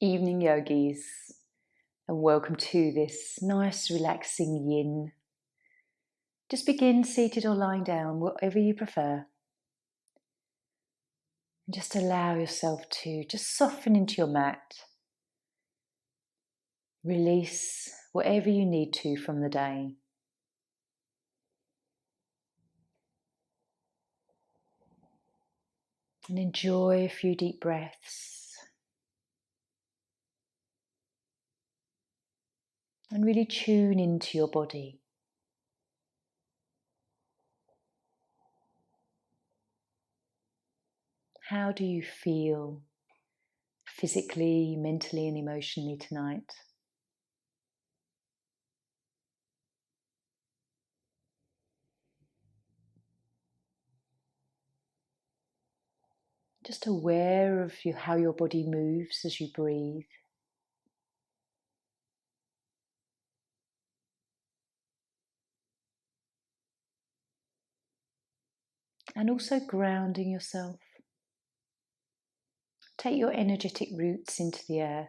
Evening yogis, and welcome to this nice relaxing yin. Just begin seated or lying down, whatever you prefer. And just allow yourself to just soften into your mat. Release whatever you need to from the day. And enjoy a few deep breaths. And really tune into your body. How do you feel physically, mentally, and emotionally tonight? Just aware of how your body moves as you breathe. And also grounding yourself. Take your energetic roots into the earth.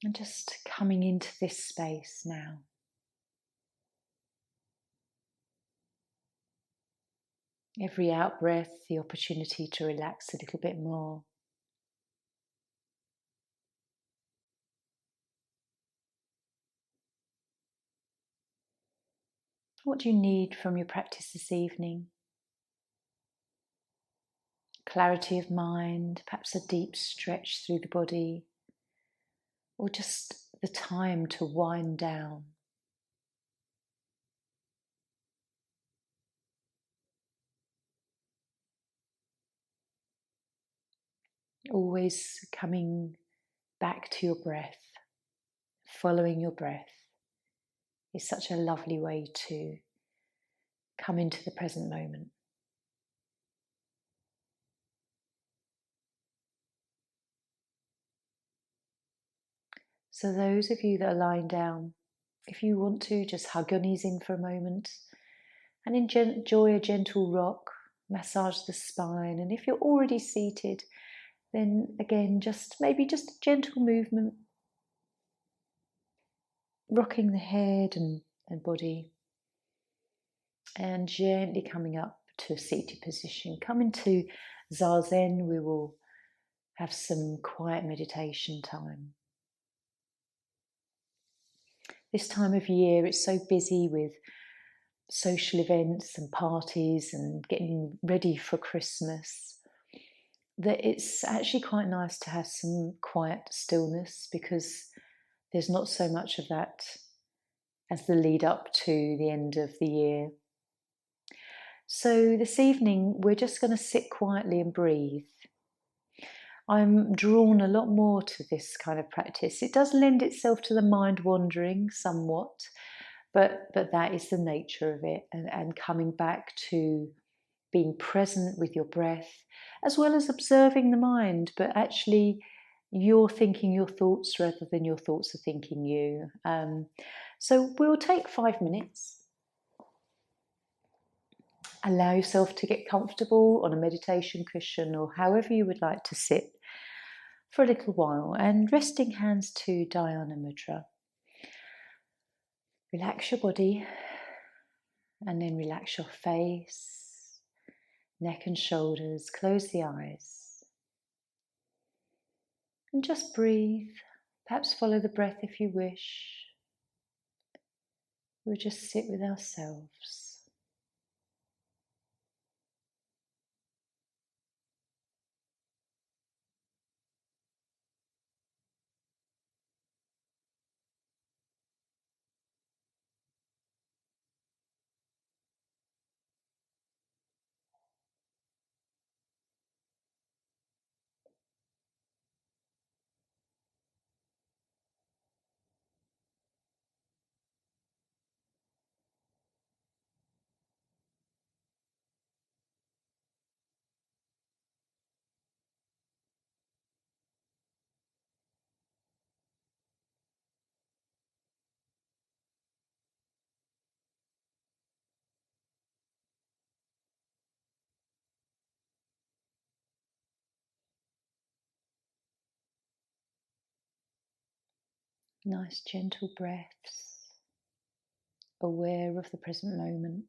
And just coming into this space now. Every out breath, the opportunity to relax a little bit more. What do you need from your practice this evening? Clarity of mind, perhaps a deep stretch through the body, or just the time to wind down. Always coming back to your breath, following your breath is such a lovely way to come into the present moment. So those of you that are lying down, if you want to, just hug your knees in for a moment and enjoy a gentle rock, massage the spine. And if you're already seated, then again, maybe just a gentle movement, rocking the head and body, and gently coming up to a seated position. Come into Zazen. We will have some quiet meditation time. This time of year, it's so busy with social events and parties and getting ready for Christmas that it's actually quite nice to have some quiet stillness, because there's not so much of that as the lead up to the end of the year. So this evening, we're just going to sit quietly and breathe. I'm drawn a lot more to this kind of practice. It does lend itself to the mind wandering somewhat, but that is the nature of it, and coming back to being present with your breath, as well as observing the mind, but actually you're thinking your thoughts rather than your thoughts are thinking you. So we'll take 5 minutes. Allow yourself to get comfortable on a meditation cushion or however you would like to sit for a little while, and resting hands to Dhyana Mudra. Relax your body and then relax your face, neck and shoulders. Close the eyes and just breathe. Perhaps follow the breath if you wish. We'll just sit with ourselves. Nice gentle breaths, aware of the present moment.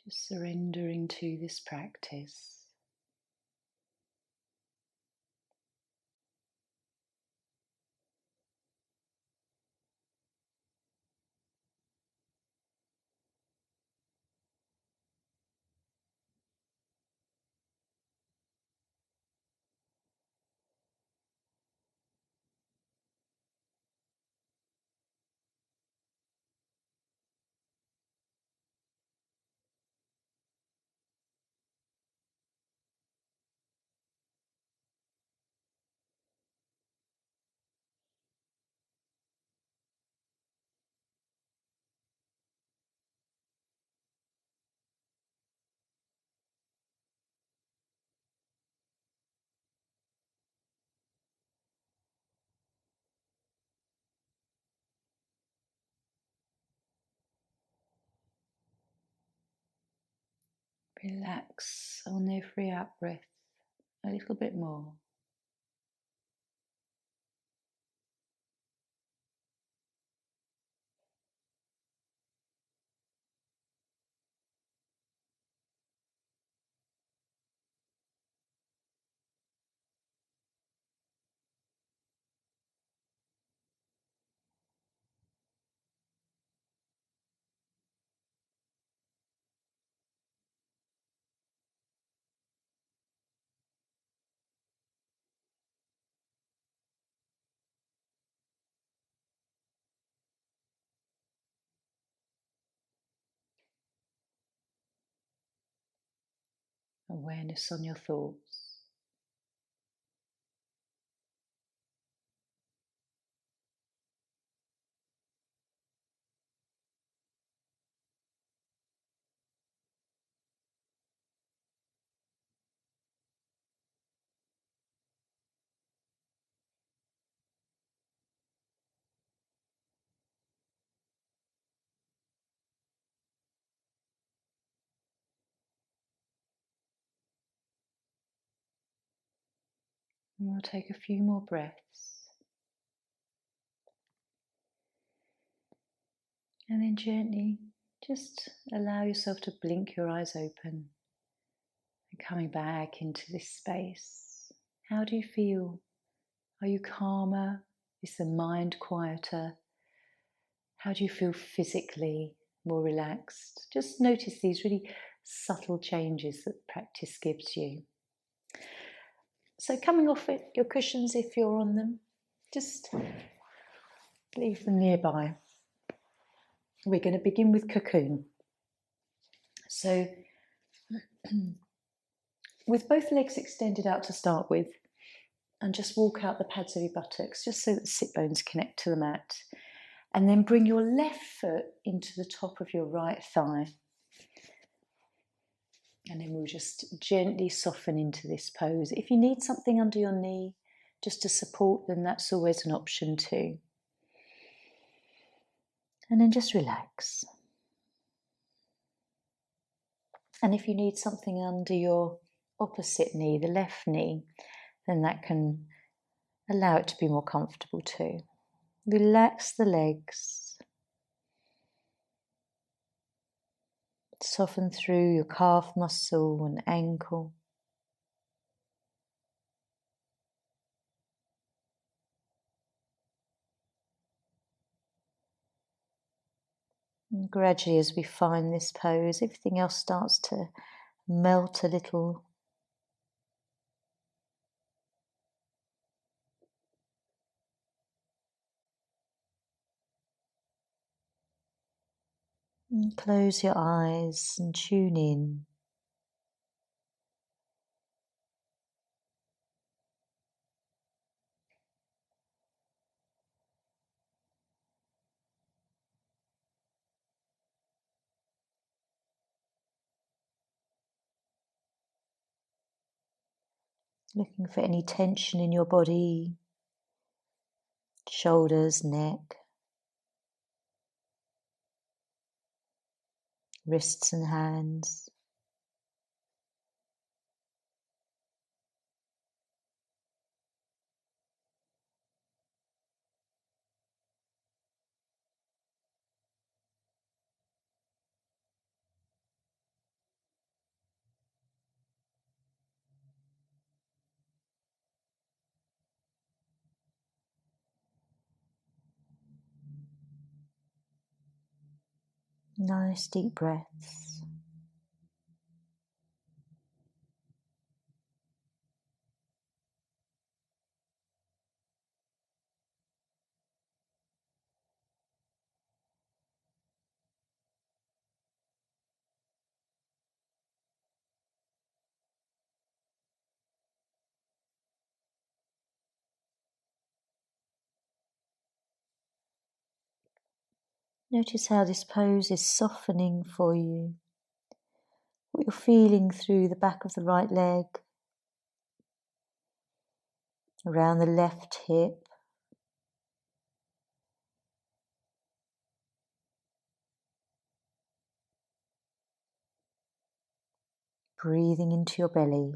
Just surrendering to this practice. Relax on every out breath a little bit more. Awareness on your thoughts. And we'll take a few more breaths. And then gently just allow yourself to blink your eyes open and coming back into this space. How do you feel? Are you calmer? Is the mind quieter? How do you feel physically more relaxed? Just notice these really subtle changes that practice gives you. So coming off it, your cushions, if you're on them, just leave them nearby. We're going to begin with cocoon. So with both legs extended out to start with, and just walk out the pads of your buttocks just so that the sit bones connect to the mat. And then bring your left foot into the top of your right thigh. And then we'll just gently soften into this pose. If you need something under your knee just to support, then that's always an option too. And then just relax. And if you need something under your opposite knee, the left knee, then that can allow it to be more comfortable too. Relax the legs. Soften through your calf muscle and ankle. And gradually, as we find this pose, everything else starts to melt a little. And close your eyes and tune in. Looking for any tension in your body, shoulders, neck, wrists and hands. Nice deep breaths. Notice how this pose is softening for you. What you're feeling through the back of the right leg, around the left hip, breathing into your belly.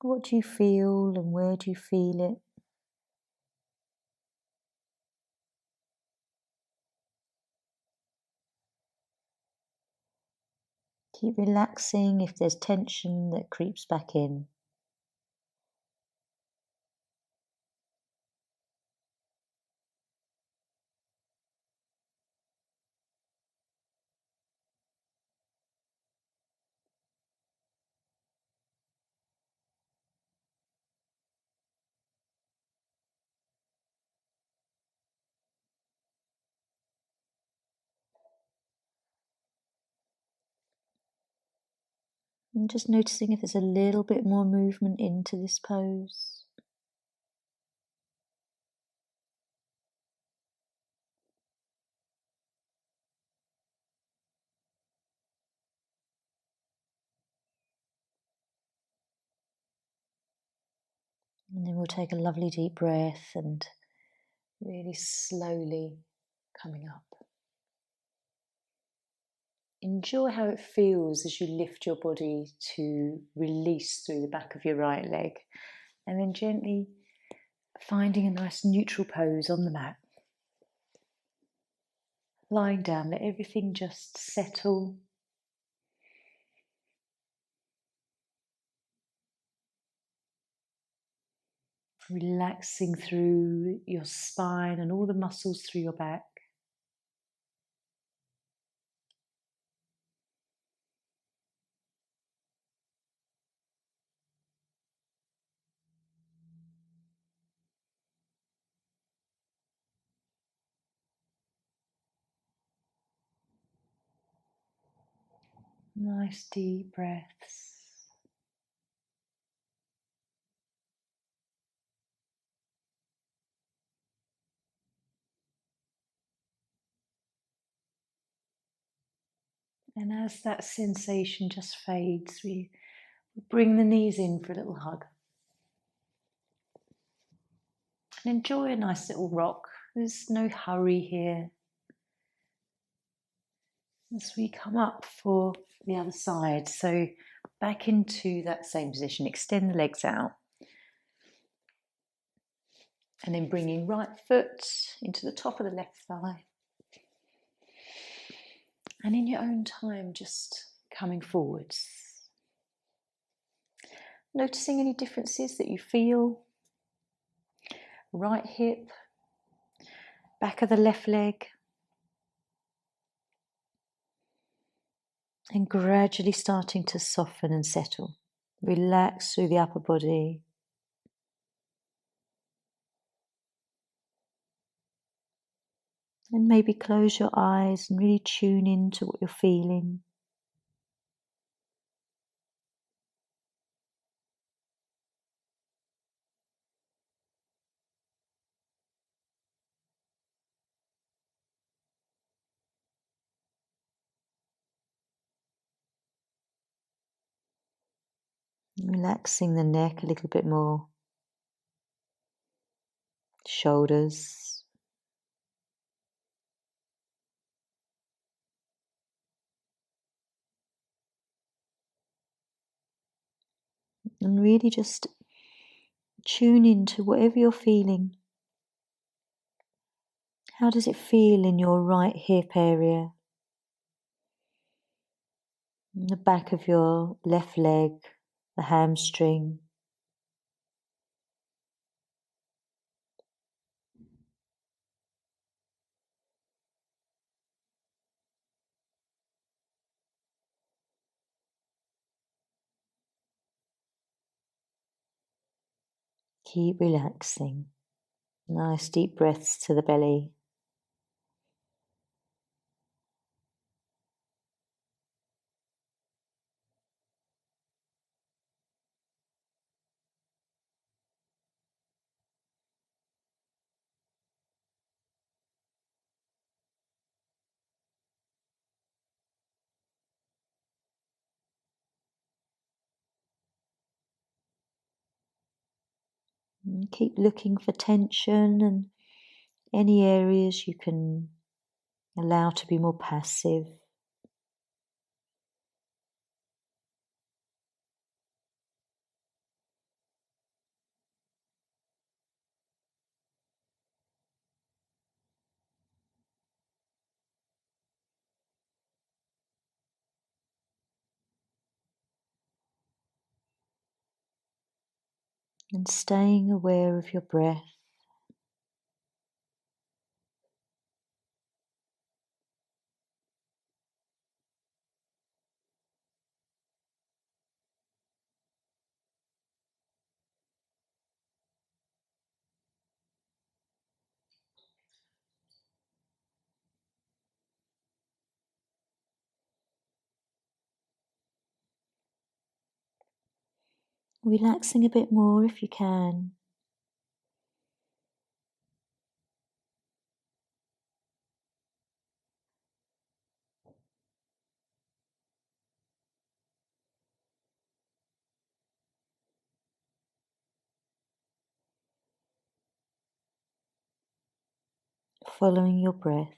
What do you feel and where do you feel it? Keep relaxing if there's tension that creeps back in. And just noticing if there's a little bit more movement into this pose. And then we'll take a lovely deep breath and really slowly coming up. Enjoy how it feels as you lift your body to release through the back of your right leg, and then gently finding a nice neutral pose on the mat. Lying down, let everything just settle. Relaxing through your spine and all the muscles through your back. Nice deep breaths. And as that sensation just fades, we bring the knees in for a little hug. And enjoy a nice little rock. There's no hurry here. As we come up for the other side, so back into that same position. Extend the legs out. And then bringing right foot into the top of the left thigh. And in your own time, just coming forwards. Noticing any differences that you feel. Right hip, back of the left leg. And gradually starting to soften and settle. Relax through the upper body. And maybe close your eyes and really tune into what you're feeling. Relaxing the neck a little bit more. Shoulders. And really just tune into whatever you're feeling. How does it feel in your right hip area? In the back of your left leg, the hamstring. Keep relaxing. Nice deep breaths to the belly. And keep looking for tension and any areas you can allow to be more passive. And staying aware of your breath. Relaxing a bit more if you can. Following your breath.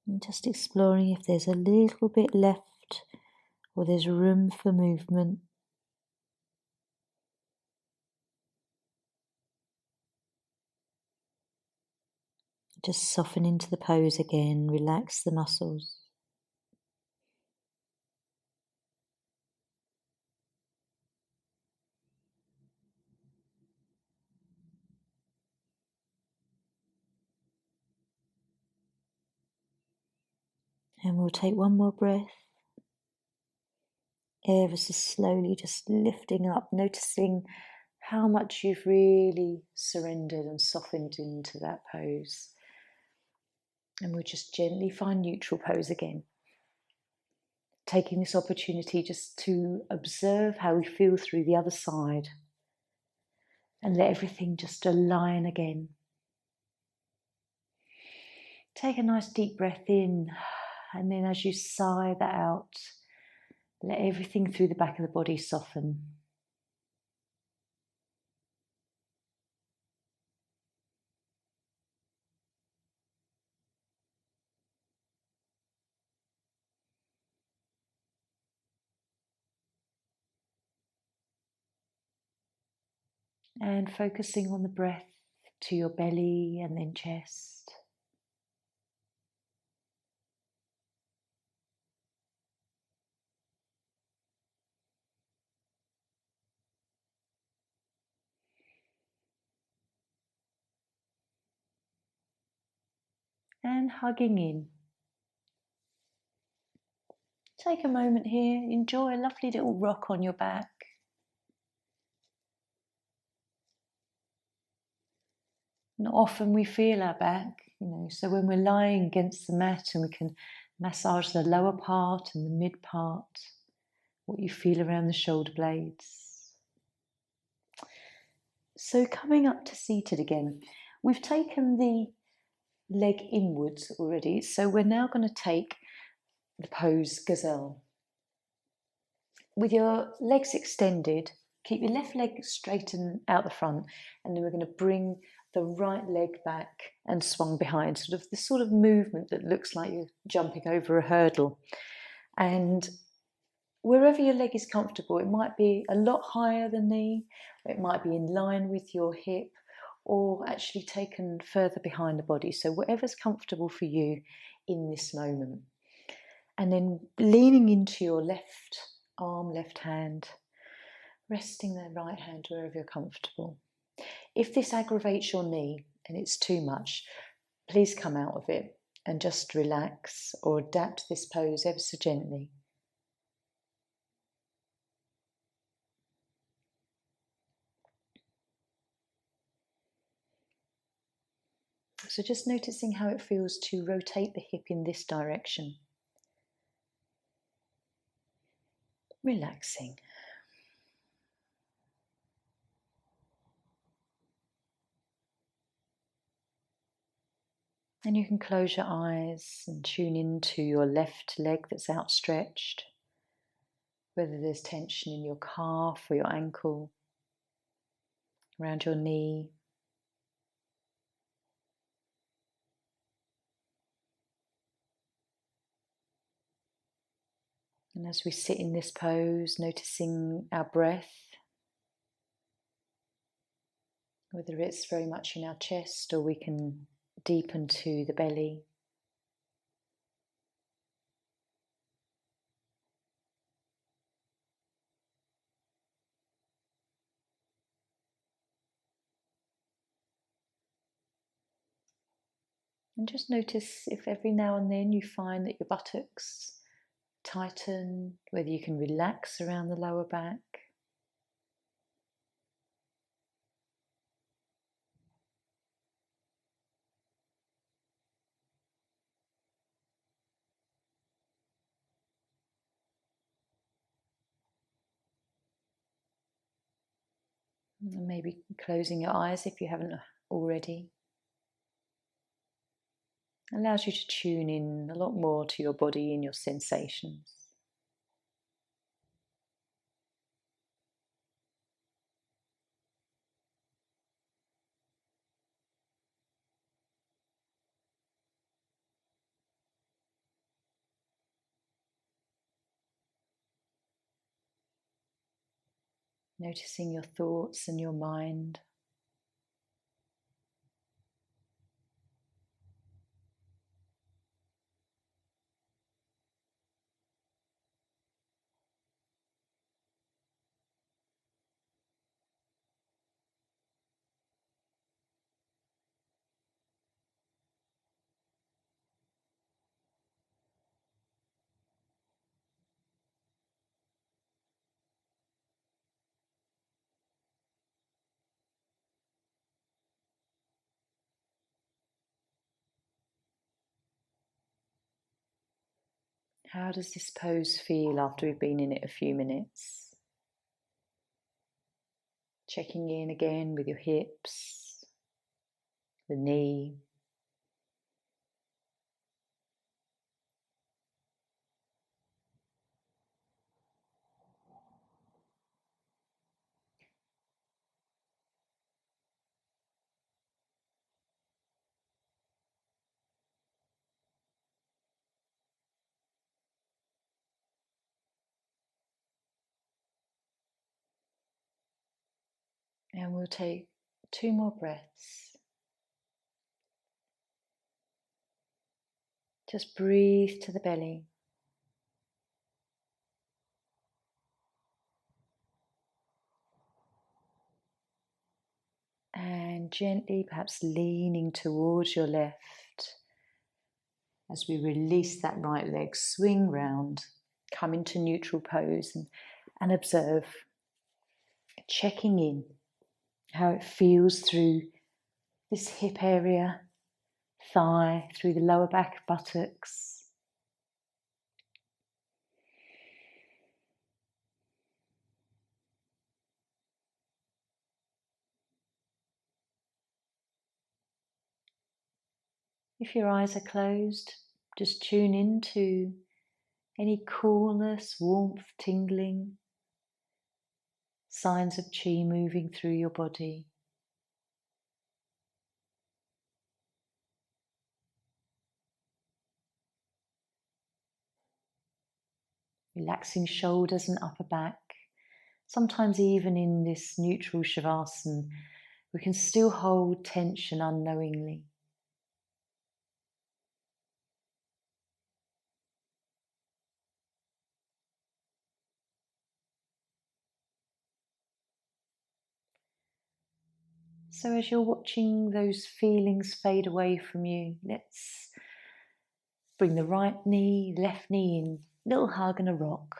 And just exploring if there's a little bit left or there's room for movement. Just soften into the pose again, relax the muscles. And we'll take one more breath. Ever so slowly, just lifting up, noticing how much you've really surrendered and softened into that pose. And we'll just gently find neutral pose again. Taking this opportunity just to observe how we feel through the other side. and let everything just align again. Take a nice deep breath in, and then as you sigh that out, let everything through the back of the body soften. And focusing on the breath to your belly and then chest. And hugging in. Take a moment here, enjoy a lovely little rock on your back. Not often we feel our back, so when we're lying against the mat and we can massage the lower part and the mid part, what you feel around the shoulder blades. So coming up to seated again, we've taken the leg inwards already, so we're now going to take the pose gazelle. With your legs extended, keep your left leg straight and out the front, and then we're going to bring the right leg back and swung behind, this sort of movement that looks like you're jumping over a hurdle. And wherever your leg is comfortable, it might be a lot higher than knee, it might be in line with your hip, or actually taken further behind the body. So whatever's comfortable for you in this moment. And then leaning into your left arm, left hand, resting the right hand wherever you're comfortable. If this aggravates your knee and it's too much, please come out of it and just relax or adapt this pose ever so gently. So just noticing how it feels to rotate the hip in this direction. Relaxing. And you can close your eyes and tune into your left leg that's outstretched, whether there's tension in your calf or your ankle, around your knee. And as we sit in this pose, noticing our breath, whether it's very much in our chest or we can deepen to the belly. And just notice if every now and then you find that your buttocks tighten, whether you can relax around the lower back. And maybe closing your eyes if you haven't already. Allows you to tune in a lot more to your body and your sensations. Noticing your thoughts and your mind. How does this pose feel after we've been in it a few minutes? Checking in again with your hips, the knee. And we'll take 2 more breaths. Just breathe to the belly. And gently, perhaps leaning towards your left, as we release that right leg, swing round, come into neutral pose and observe, checking in how it feels through this hip area, thigh, through the lower back, buttocks. If your eyes are closed, just tune into any coolness, warmth, tingling, signs of chi moving through your body. Relaxing shoulders and upper back. Sometimes even in this neutral shavasana, we can still hold tension unknowingly. So as you're watching those feelings fade away from you, let's bring the right knee, left knee in, little hug and a rock.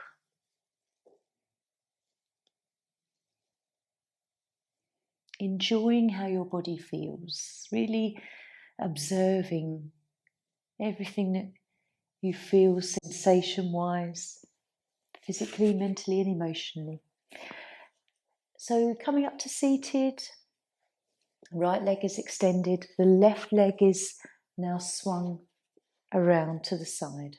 Enjoying how your body feels, really observing everything that you feel sensation-wise, physically, mentally and emotionally. So coming up to seated, right leg is extended, the left leg is now swung around to the side.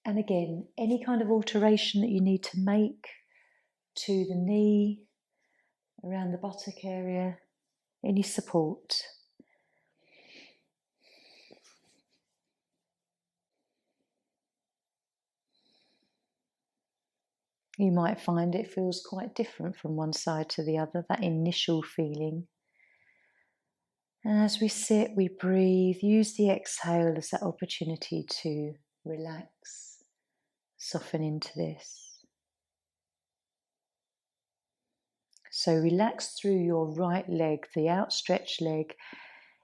And again, any kind of alteration that you need to make to the knee, around the buttock area, any support. You might find it feels quite different from one side to the other, that initial feeling. And as we sit, we breathe, use the exhale as that opportunity to relax, soften into this. So relax through your right leg, the outstretched leg.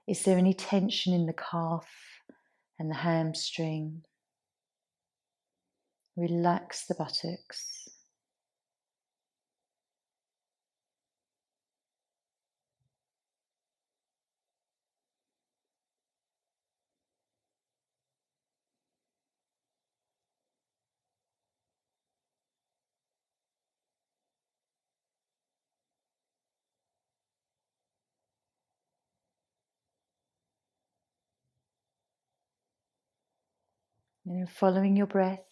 Is there any tension in the calf and the hamstring? Relax the buttocks. And then following your breath,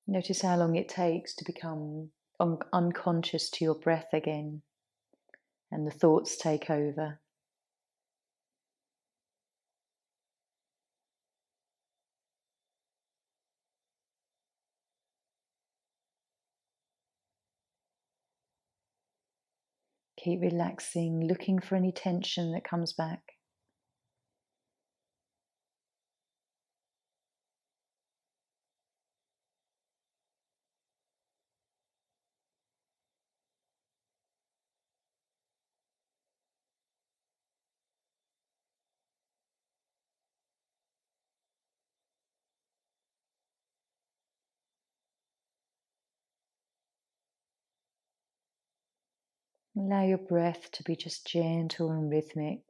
notice how long it takes to become unconscious to your breath again, and the thoughts take over. Keep relaxing, looking for any tension that comes back. Allow your breath to be just gentle and rhythmic.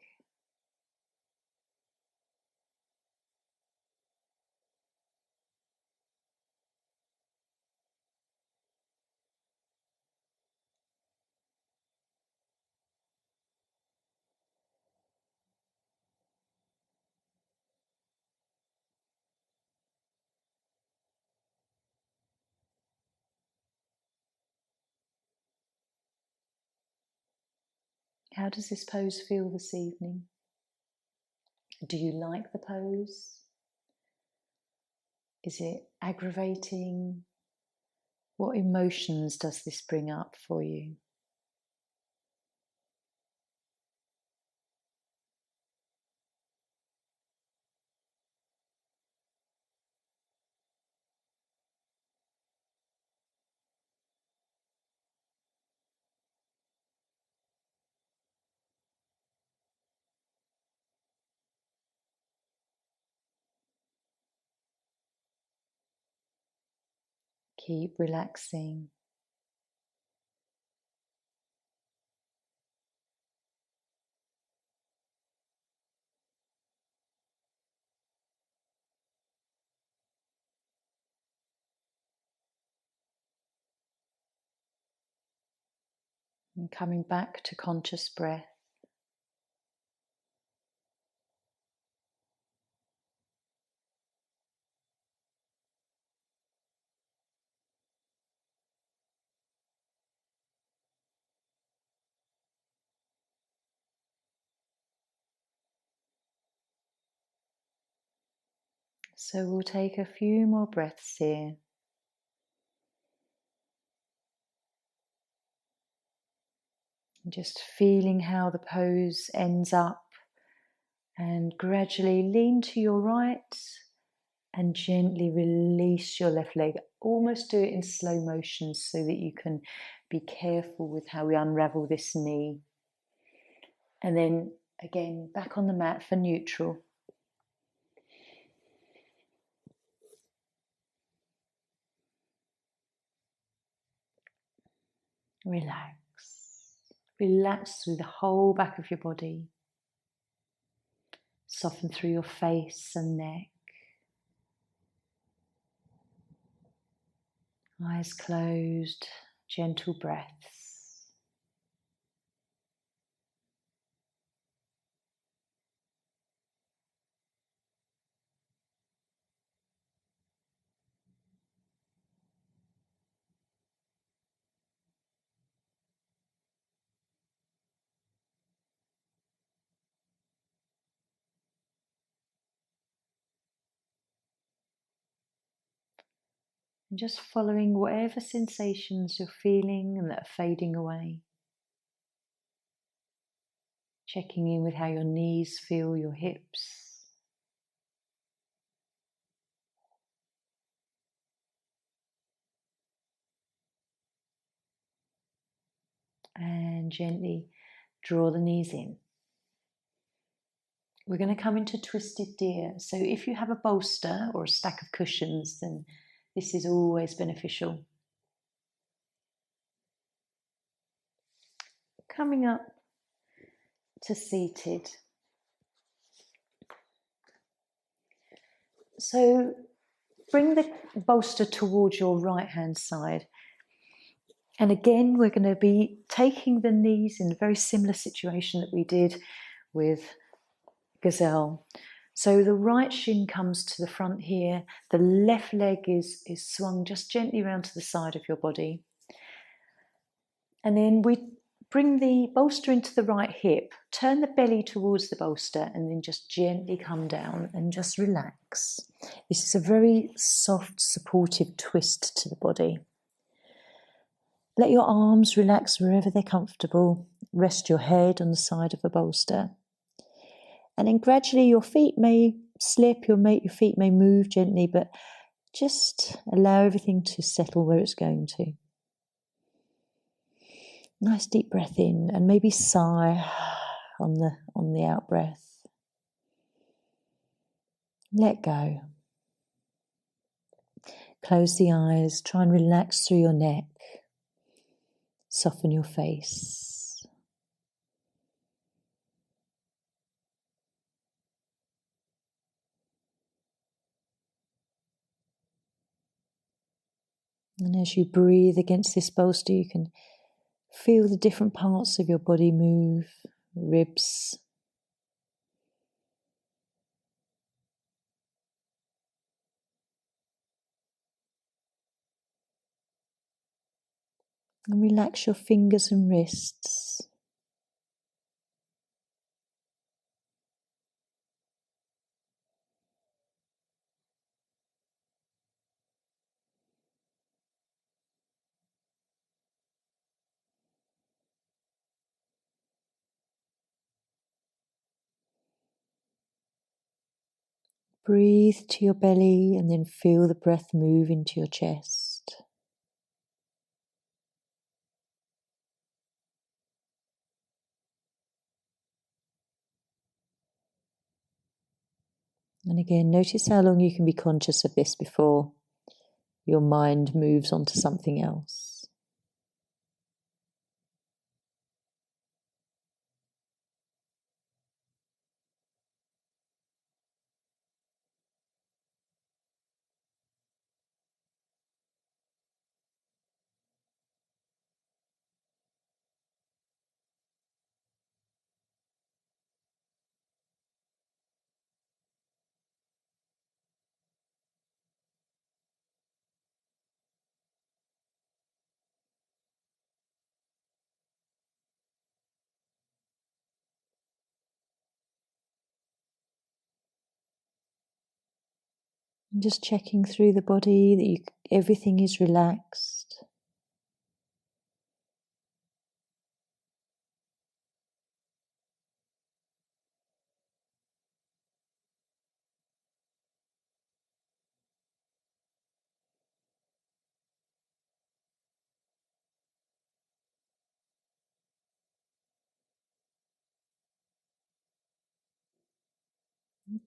How does this pose feel this evening? Do you like the pose? Is it aggravating? What emotions does this bring up for you? Keep relaxing. And coming back to conscious breath. So we'll take a few more breaths here. Just feeling how the pose ends up, and gradually lean to your right and gently release your left leg. Almost do it in slow motion so that you can be careful with how we unravel this knee. And then again, back on the mat for neutral. Relax. Relax through the whole back of your body. Soften through your face and neck. Eyes closed, gentle breaths. And just following whatever sensations you're feeling and that are fading away. Checking in with how your knees feel, your hips. And gently draw the knees in. We're going to come into twisted deer. So if you have a bolster or a stack of cushions, then this is always beneficial. Coming up to seated. So bring the bolster towards your right hand side. And again, we're going to be taking the knees in a very similar situation that we did with Gazelle. So the right shin comes to the front here. The left leg is swung just gently around to the side of your body. And then we bring the bolster into the right hip, turn the belly towards the bolster, and then just gently come down and just relax. This is a very soft, supportive twist to the body. Let your arms relax wherever they're comfortable. Rest your head on the side of the bolster. And then gradually your feet may slip, your feet may move gently, but just allow everything to settle where it's going to. Nice deep breath in and maybe sigh on the out breath. Let go. Close the eyes, try and relax through your neck. Soften your face. And as you breathe against this bolster, you can feel the different parts of your body move, ribs, and relax your fingers and wrists. Breathe to your belly and then feel the breath move into your chest. And again, notice how long you can be conscious of this before your mind moves on to something else. And just checking through the body that everything is relaxed.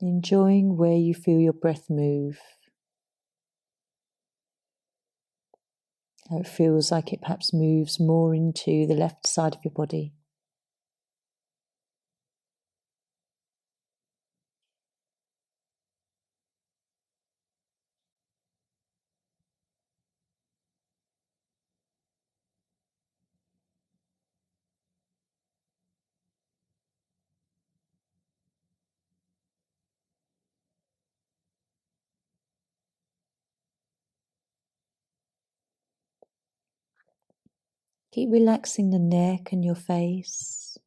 Enjoying where you feel your breath move. How it feels like it perhaps moves more into the left side of your body. Keep relaxing the neck and your face.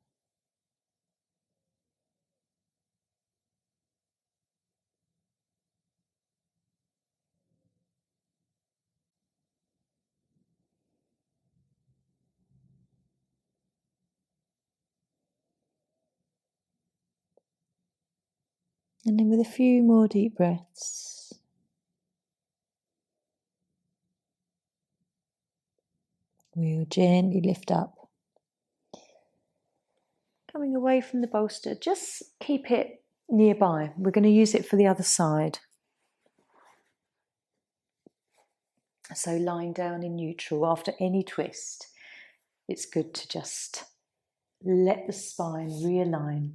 And then with a few more deep breaths, we'll gently lift up. Coming away from the bolster, just keep it nearby. We're going to use it for the other side. So lying down in neutral after any twist, it's good to just let the spine realign,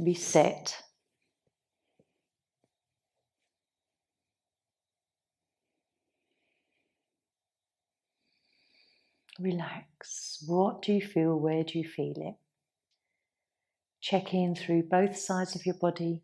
be set. Relax. What do you feel? Where do you feel it? Check in through both sides of your body.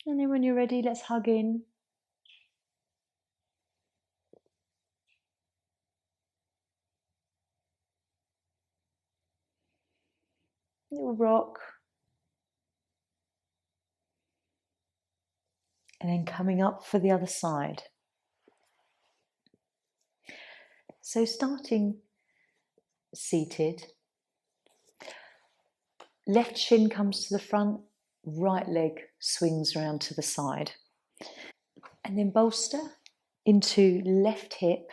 And then when you're ready, let's hug in. Little rock. And then coming up for the other side. So starting seated, left shin comes to the front, right leg swings around to the side. And then bolster into left hip,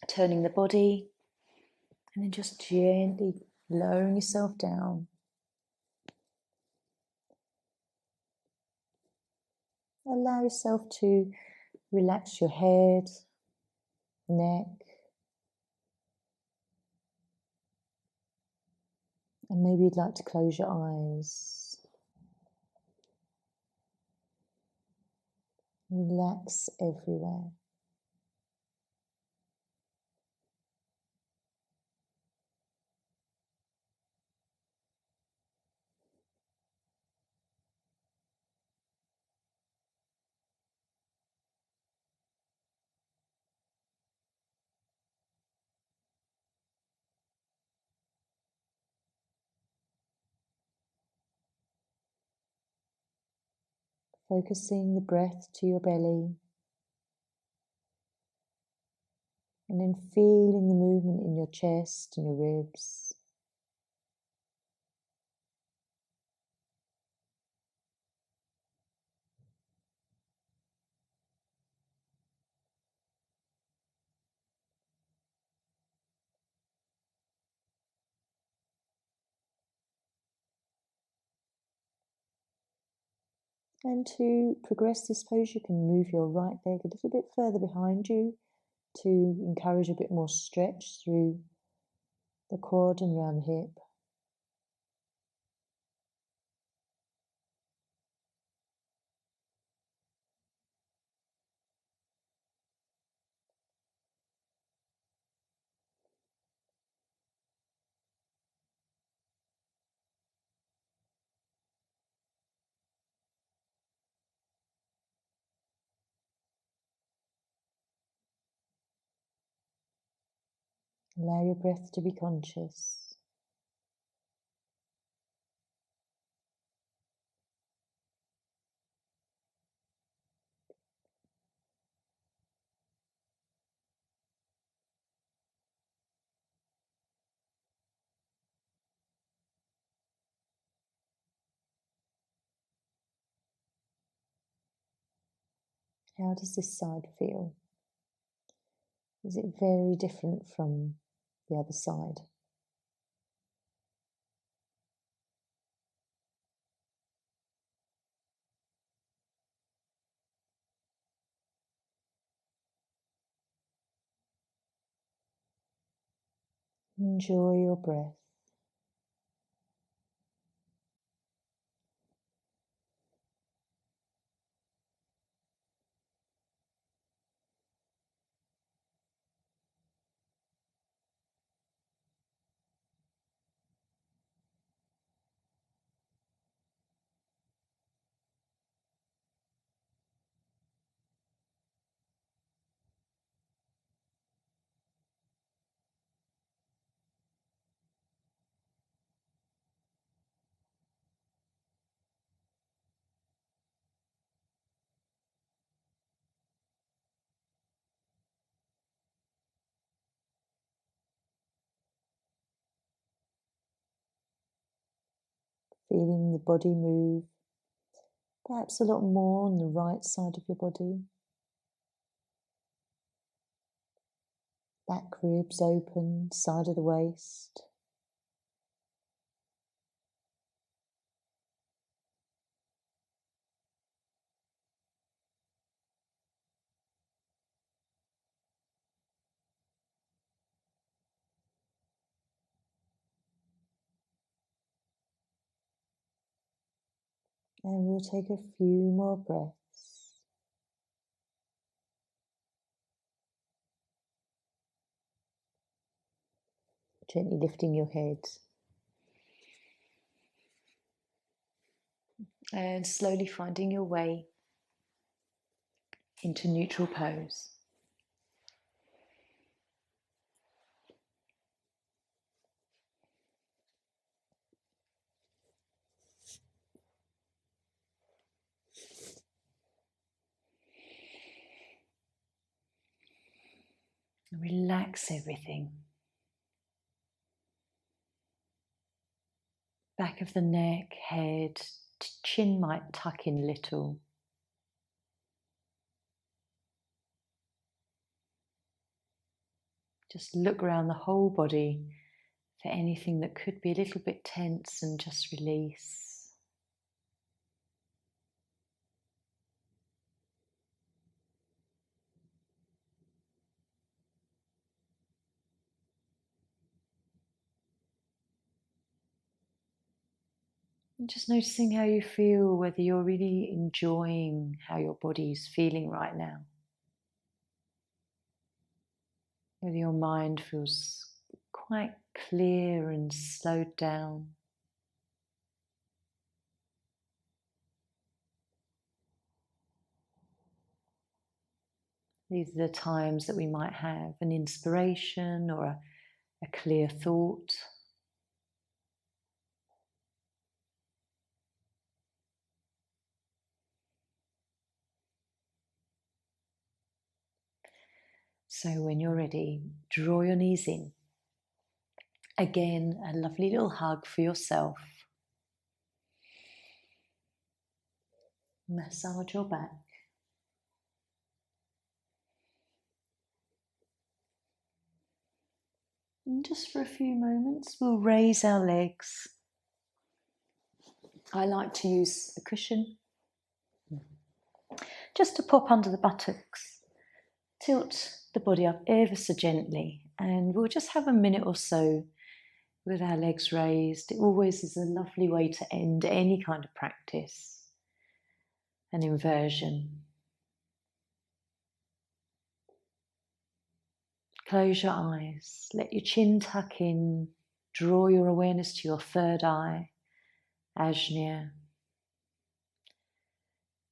turning the body, and then just gently lowering yourself down. Allow yourself to relax your head, neck, and maybe you'd like to close your eyes. Relax everywhere. Focusing the breath to your belly, and then feeling the movement in your chest and your ribs. And to progress this pose, you can move your right leg a little bit further behind you to encourage a bit more stretch through the quad and around the hip. Allow your breath to be conscious. How does this side feel? Is it very different from the other side? Enjoy your breath. Feeling the body move, perhaps a lot more on the right side of your body. Back ribs open, side of the waist. And we'll take a few more breaths. Gently lifting your head. And slowly finding your way into neutral pose. Relax everything. Back of the neck, head, chin might tuck in a little. Just look around the whole body for anything that could be a little bit tense and just release. And just noticing how you feel, whether you're really enjoying how your body is feeling right now. Whether your mind feels quite clear and slowed down. These are the times that we might have an inspiration or a clear thought. So when you're ready, draw your knees in. Again, a lovely little hug for yourself. Massage your back. And just for a few moments, we'll raise our legs. I like to use a cushion just to pop under the buttocks. Tilt the body up ever so gently, and we'll just have a minute or so with our legs raised. It always is a lovely way to end any kind of practice. An inversion. Close your eyes, let your chin tuck in, draw your awareness to your third eye, Ajna,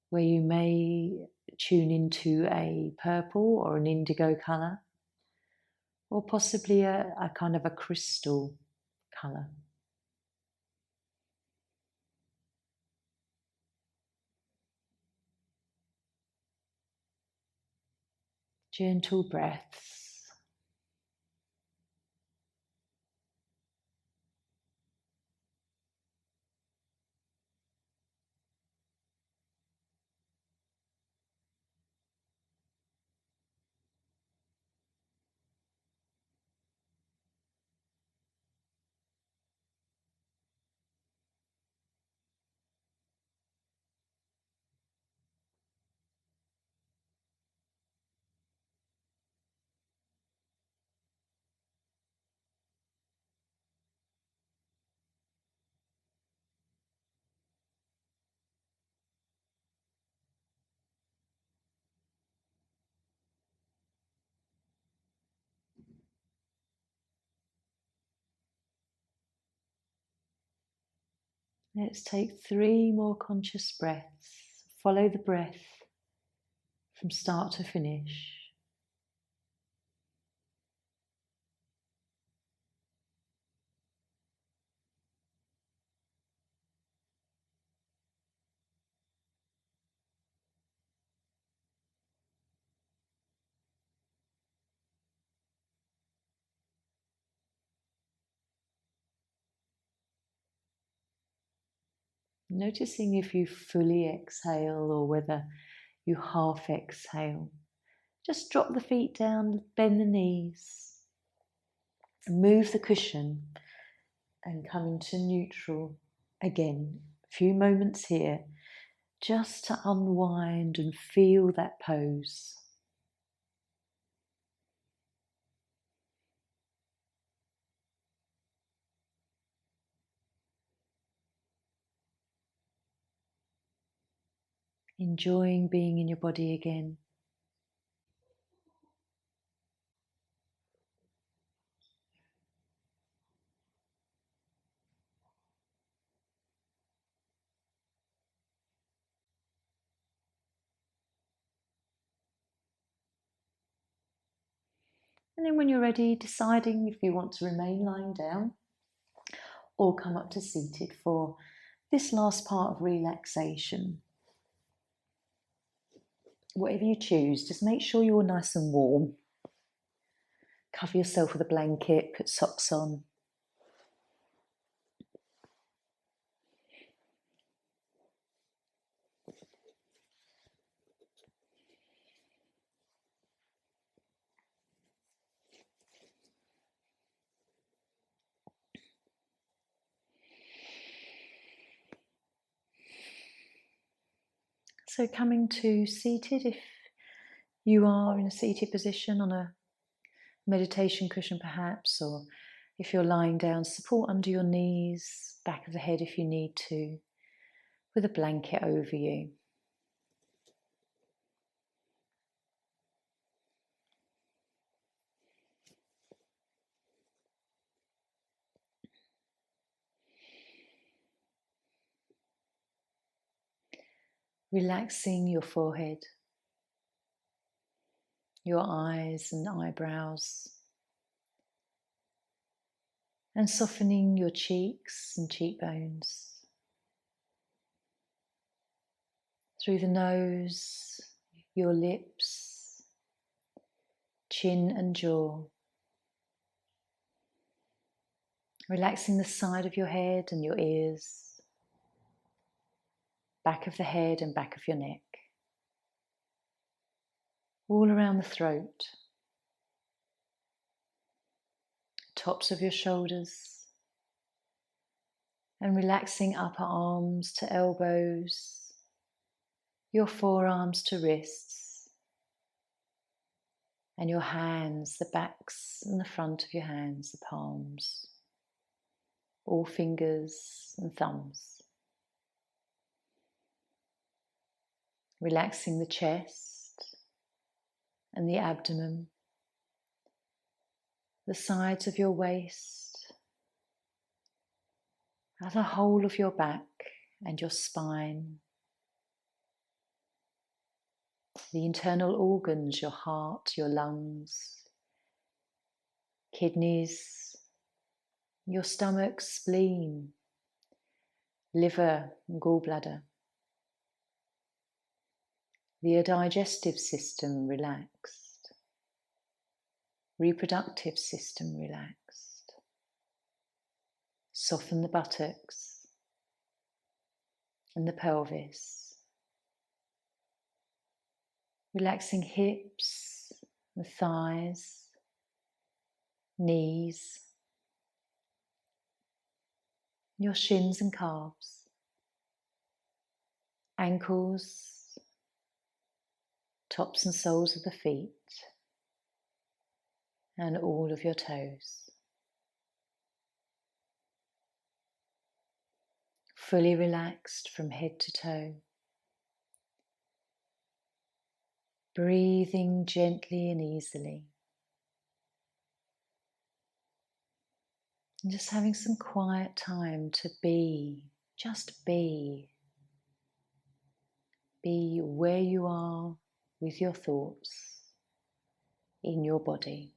where you may tune into a purple or an indigo colour, or possibly a kind of a crystal colour. Gentle breaths. Let's take 3 more conscious breaths. Follow the breath from start to finish. Noticing if you fully exhale or whether you half exhale. Just drop the feet down, bend the knees, move the cushion and come into neutral again. A few moments here just to unwind and feel that pose. Enjoying being in your body again. And then when you're ready, deciding if you want to remain lying down or come up to seated for this last part of relaxation. Whatever you choose, just make sure you're nice and warm. Cover yourself with a blanket, put socks on. So coming to seated, if you are in a seated position on a meditation cushion perhaps, or if you're lying down, support under your knees, back of the head if you need to, with a blanket over you. Relaxing your forehead, your eyes and eyebrows, and softening your cheeks and cheekbones. Through the nose, your lips, chin and jaw. Relaxing the side of your head and your ears, back of the head and back of your neck, all around the throat, tops of your shoulders, and relaxing upper arms to elbows, your forearms to wrists, and your hands, the backs and the front of your hands, the palms, all fingers and thumbs. Relaxing the chest and the abdomen, the sides of your waist, and the whole of your back and your spine, the internal organs, your heart, your lungs, kidneys, your stomach, spleen, liver and gallbladder. The digestive system relaxed, reproductive system relaxed. Soften the buttocks and the pelvis. Relaxing hips, the thighs, knees, your shins and calves, ankles, tops and soles of the feet, and all of your toes. Fully relaxed from head to toe. Breathing gently and easily. And just having some quiet time to be, just be. Be where you are with your thoughts in your body.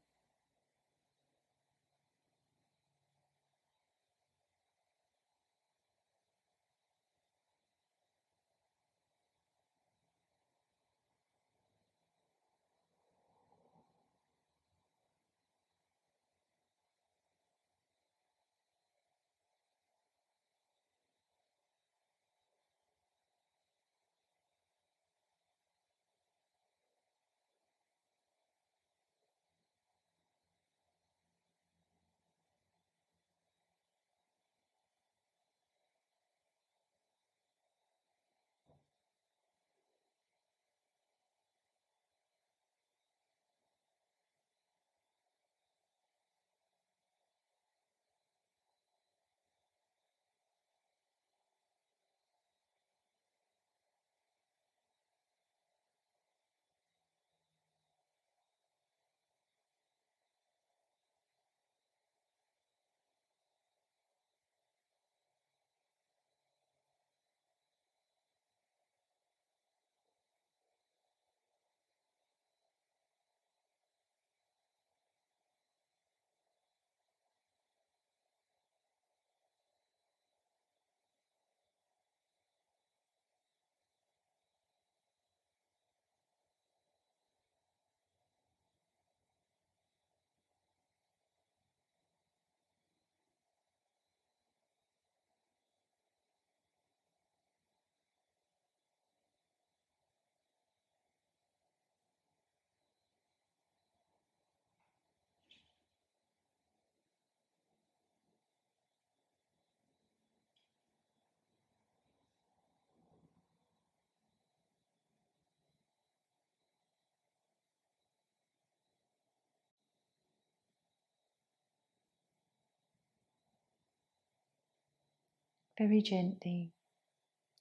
Very gently,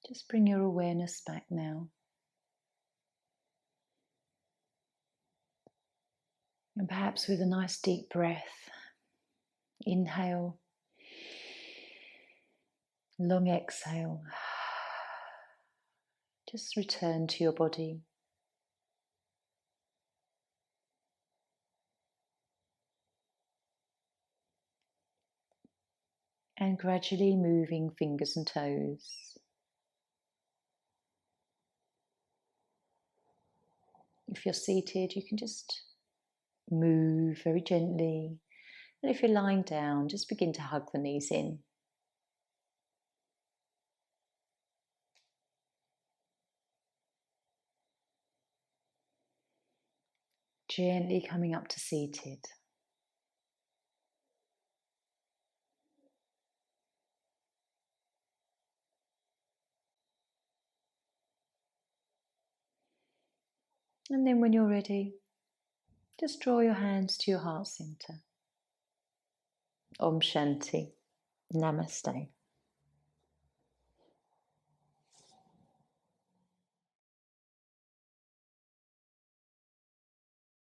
just bring your awareness back now. And perhaps with a nice deep breath, inhale, long exhale. Just return to your body. And gradually moving fingers and toes. If you're seated, you can just Move very gently. And if you're lying down, just begin to hug the knees in. Gently coming up to seated. And then when you're ready, just draw your hands to your heart center. Om Shanti. Namaste.